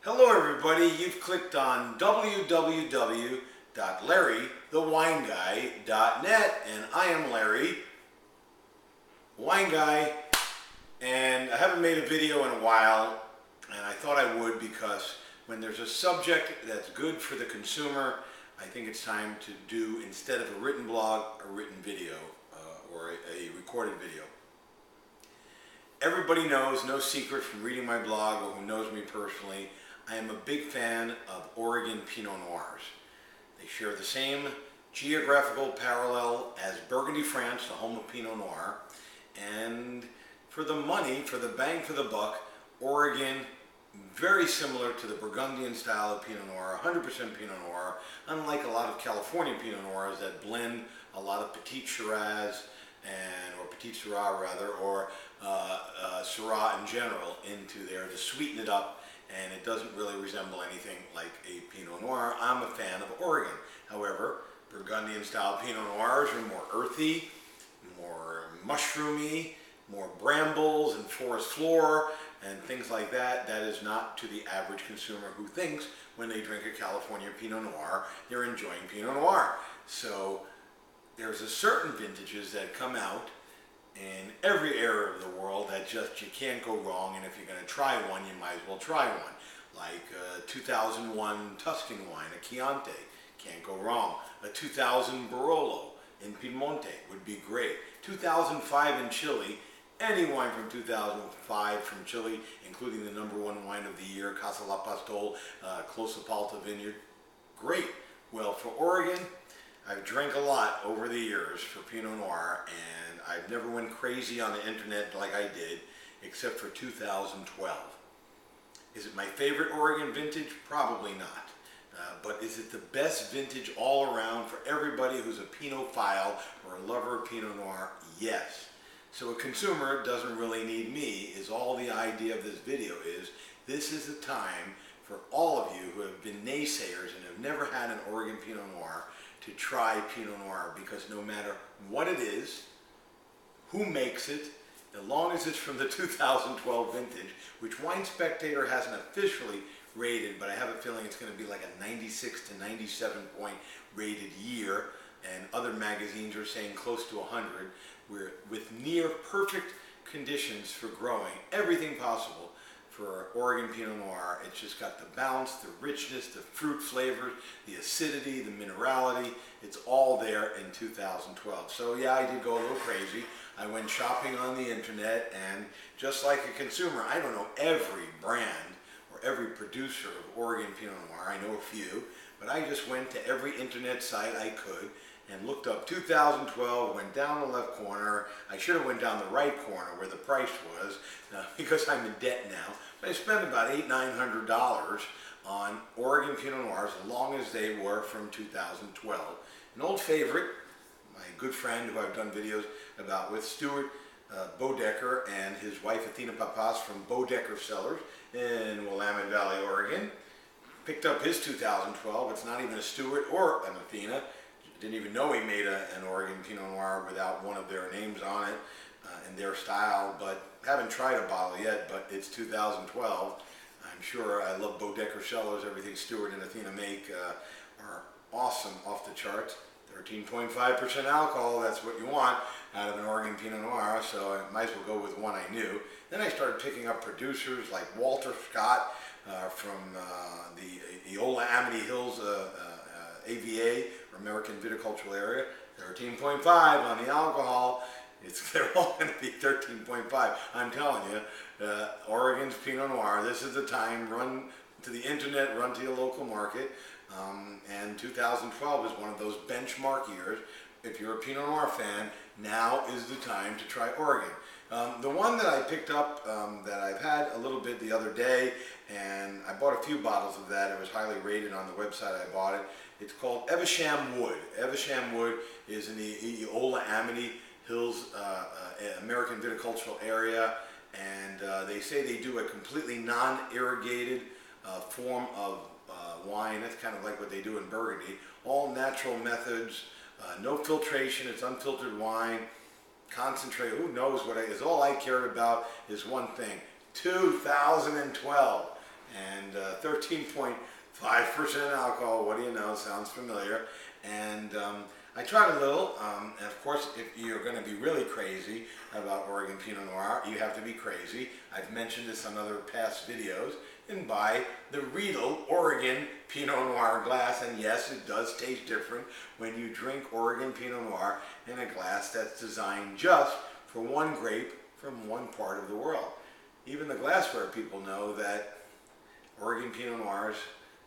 Hello everybody, you've clicked on www.larrythewineguy.net and I am Larry, Wine Guy, and I haven't made a video in a while and I thought I would because when there's a subject that's good for the consumer, I think it's time to do, instead of a written blog, a written video or a recorded video. Everybody knows, no secret from reading my blog or who knows me personally, I am a big fan of Oregon Pinot Noirs. They share the same geographical parallel as Burgundy, France, the home of Pinot Noir. And for the money, for the bang for the buck, Oregon, very similar to the Burgundian style of Pinot Noir, 100% Pinot Noir, unlike a lot of California Pinot Noirs that blend a lot of Petit Shiraz or Petit Syrah rather, or Syrah in general into there to sweeten it up, and it doesn't really resemble anything like a Pinot Noir. I'm a fan of Oregon. However, Burgundian style Pinot Noirs are more earthy, more mushroomy, more brambles and forest floor and things like that. That is not to the average consumer who thinks when they drink a California Pinot Noir, they're enjoying Pinot Noir. So there's a certain vintages that come out in every area of the world that just you can't go wrong, and if you're going to try one, you might as well try one. Like 2001 Tuscan wine, a Chianti, can't go wrong. A 2000 Barolo in Piemonte would be great. 2005 in Chile, any wine from 2005 from Chile, including the #1 wine of the year, Casa La Pastol, Clos Apalta Vineyard, great. Well, for Oregon, I've drank a lot over the years for Pinot Noir, and I've never went crazy on the internet like I did, except for 2012. Is it my favorite Oregon vintage? Probably not. But is it the best vintage all around for everybody who's a Pinophile or a lover of Pinot Noir? Yes. So a consumer doesn't really need me, is all the idea of this video is. This is the time for all of you who have been naysayers and have never had an Oregon Pinot Noir to try Pinot Noir, because no matter what it is, who makes it, as long as it's from the 2012 vintage, which Wine Spectator hasn't officially rated, but I have a feeling it's going to be like a 96 to 97 point rated year, and other magazines are saying close to 100. We're with near perfect conditions for growing, everything possible for Oregon Pinot Noir. It's just got the bounce, the richness, the fruit flavors, the acidity, the minerality. It's all there in 2012. So yeah, I did go a little crazy. I went shopping on the internet, and just like a consumer, I don't know every brand or every producer of Oregon Pinot Noir. I know a few, but I just went to every internet site I could and looked up 2012, went down the left corner. I should have went down the right corner where the price was, because I'm in debt now. But I spent about $800–900 on Oregon Pinot Noirs, as long as they were from 2012. An old favorite, my good friend who I've done videos about with, Stuart Bodecker, and his wife Athena Papas from Bodecker Cellars in Willamette Valley, Oregon. Picked up his 2012. It's not even a Stuart or an Athena. Didn't even know he made an Oregon Pinot Noir without one of their names on it in their style, but haven't tried a bottle yet, but it's 2012. I'm sure. I love Bodecker Cellars. Everything Stuart and Athena make are awesome, off the charts. 13.5% alcohol, that's what you want out of an Oregon Pinot Noir, so I might as well go with one I knew. Then I started picking up producers like Walter Scott from the Eola Amity Hills AVA, or American Viticultural Area, 13.5 on the alcohol. They're all going to be 13.5. I'm telling you, Oregon's Pinot Noir, this is the time. Run to the internet, run to your local market. And 2012 is one of those benchmark years. If you're a Pinot Noir fan, now is the time to try Oregon. The one that I picked up that I've had a little bit the other day, and I bought a few bottles of that. It was highly rated on the website I bought it. It's called Evesham Wood. Evesham Wood is in the Eola Amity Hills American Viticultural Area, and they say they do a completely non-irrigated form of wine. That's kind of like what they do in Burgundy. All natural methods, no filtration. It's unfiltered wine, concentrate. Who knows what it is? All I cared about is one thing: 2012. and 13.5% alcohol. What do you know? Sounds familiar. And I tried a little, and of course, if you're going to be really crazy about Oregon Pinot Noir, you have to be crazy. I've mentioned this on other past videos, and buy the Riedel Oregon Pinot Noir glass. And yes, it does taste different when you drink Oregon Pinot Noir in a glass that's designed just for one grape from one part of the world. Even the glassware people know that Oregon Pinot Noirs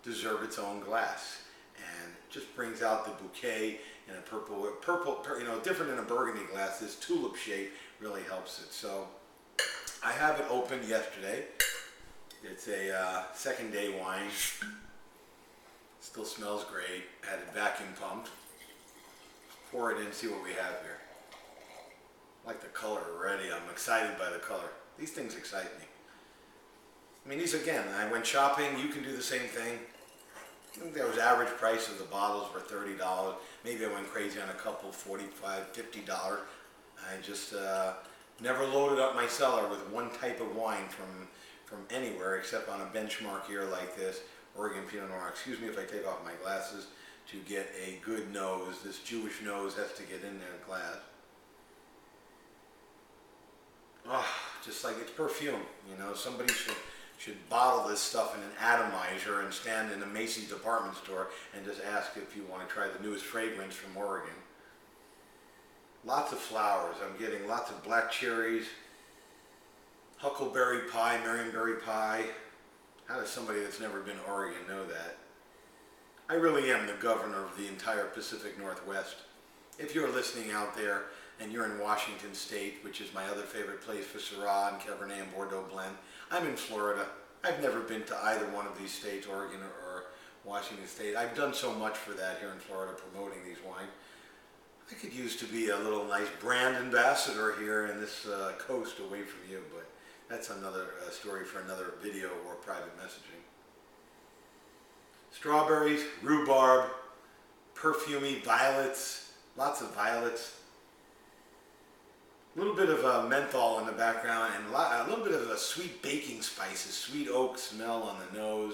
deserve its own glass, and it just brings out the bouquet in a purple, different than a burgundy glass. This tulip shape really helps it. So I have it opened yesterday. It's a second day wine. Still smells great. Had it vacuum pumped. Pour it in, see what we have here. I like the color already. I'm excited by the color. These things excite me. I mean, these again, I went shopping. You can do the same thing. I think there was average price of the bottles were $30. Maybe I went crazy on a couple, $45, $50. I just never loaded up my cellar with one type of wine from anywhere except on a benchmark year like this, Oregon Pinot Noir. Excuse me if I take off my glasses to get a good nose. This Jewish nose has to get in that glass. Oh, just like it's perfume, you know. Somebody should bottle this stuff in an atomizer and stand in a Macy's department store and just ask if you want to try the newest fragrance from Oregon. Lots of flowers. I'm getting lots of black cherries, huckleberry pie, marionberry pie. How does somebody that's never been to Oregon know that? I really am the governor of the entire Pacific Northwest. If you're listening out there and you're in Washington State, which is my other favorite place for Syrah and Cabernet and Bordeaux blend, I'm in Florida. I've never been to either one of these states, Oregon or Washington State. I've done so much for that here in Florida, promoting these wines. I could use to be a little nice brand ambassador here in this coast away from you, but that's another story for another video or private messaging. Strawberries, rhubarb, perfumey violets, lots of violets. A little bit of menthol in the background, and a little bit of a sweet baking spices, sweet oak smell on the nose.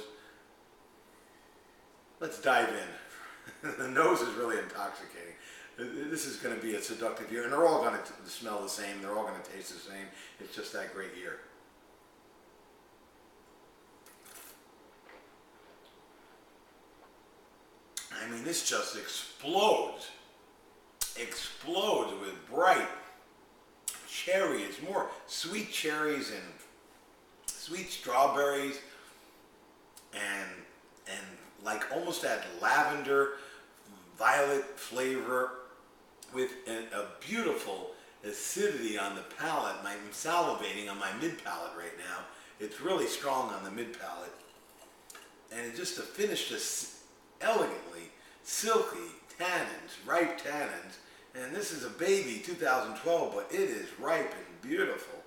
Let's dive in. The nose is really intoxicating. This is going to be a seductive year, and they're all going to smell the same. They're all going to taste the same. It's just that great year. I mean, this just explodes. Explodes with bright cherries, more sweet cherries and sweet strawberries, and like almost that lavender violet flavor with a beautiful acidity on the palate. I'm salivating on my mid palate right now. It's really strong on the mid palate, and it just to finish this elegantly, silky tannins, ripe tannins. And this is a baby 2012, but it is ripe and beautiful.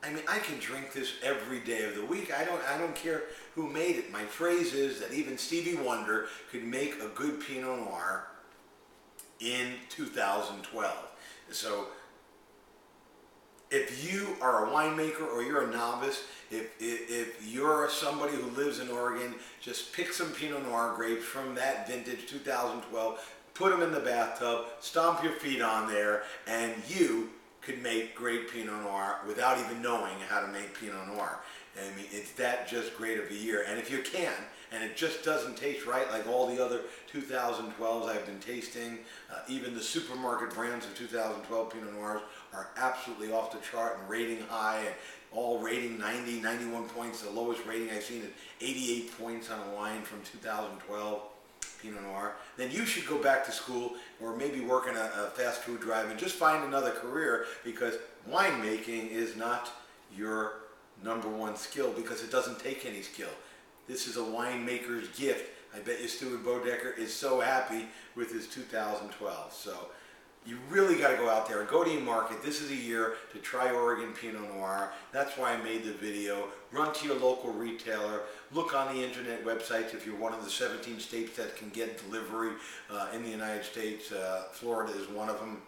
I mean, I can drink this every day of the week. I don't care who made it. My phrase is that even Stevie Wonder could make a good Pinot Noir in 2012. So if you are a winemaker or you're a novice, if you're somebody who lives in Oregon, just pick some Pinot Noir grapes from that vintage 2012, put them in the bathtub, stomp your feet on there, and you could make great Pinot Noir without even knowing how to make Pinot Noir. I mean, it's that just great of a year. And if you can, and it just doesn't taste right like all the other 2012s I've been tasting, even the supermarket brands of 2012 Pinot Noirs are absolutely off the chart and rating high, and all rating 90, 91 points. The lowest rating I've seen is 88 points on a wine from 2012. Pinot Noir, then you should go back to school or maybe work in a fast food drive and just find another career, because winemaking is not your number one skill, because it doesn't take any skill. This is a winemaker's gift. I bet you Stuart Bodecker is so happy with his 2012. So you really got to go out there and go to your market. This is a year to try Oregon Pinot Noir. That's why I made the video. Run to your local retailer. Look on the internet websites if you're one of the 17 states that can get delivery in the United States. Florida is one of them.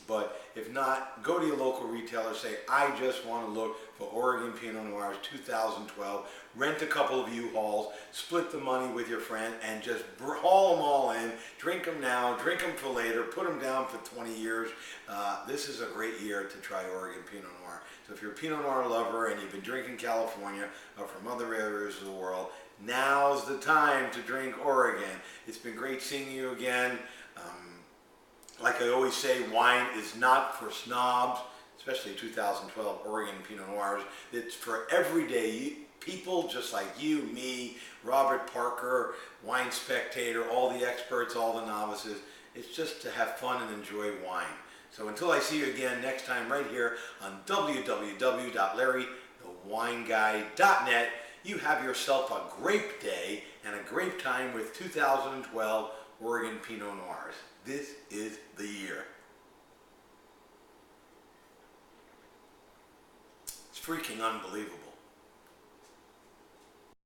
But if not, go to your local retailer, say, I just want to look for Oregon Pinot Noirs 2012, rent a couple of U-Hauls, split the money with your friend, and just haul them all in, drink them now, drink them for later, put them down for 20 years. This is a great year to try Oregon Pinot Noir. So if you're a Pinot Noir lover and you've been drinking California or from other areas of the world, now's the time to drink Oregon. It's been great seeing you again. Like I always say, wine is not for snobs, especially 2012 Oregon Pinot Noirs. It's for everyday people just like you, me, Robert Parker, Wine Spectator, all the experts, all the novices. It's just to have fun and enjoy wine. So until I see you again next time right here on www.larrythewineguy.net, you have yourself a great day and a great time with 2012 Oregon Pinot Noirs. This is the year. It's freaking unbelievable.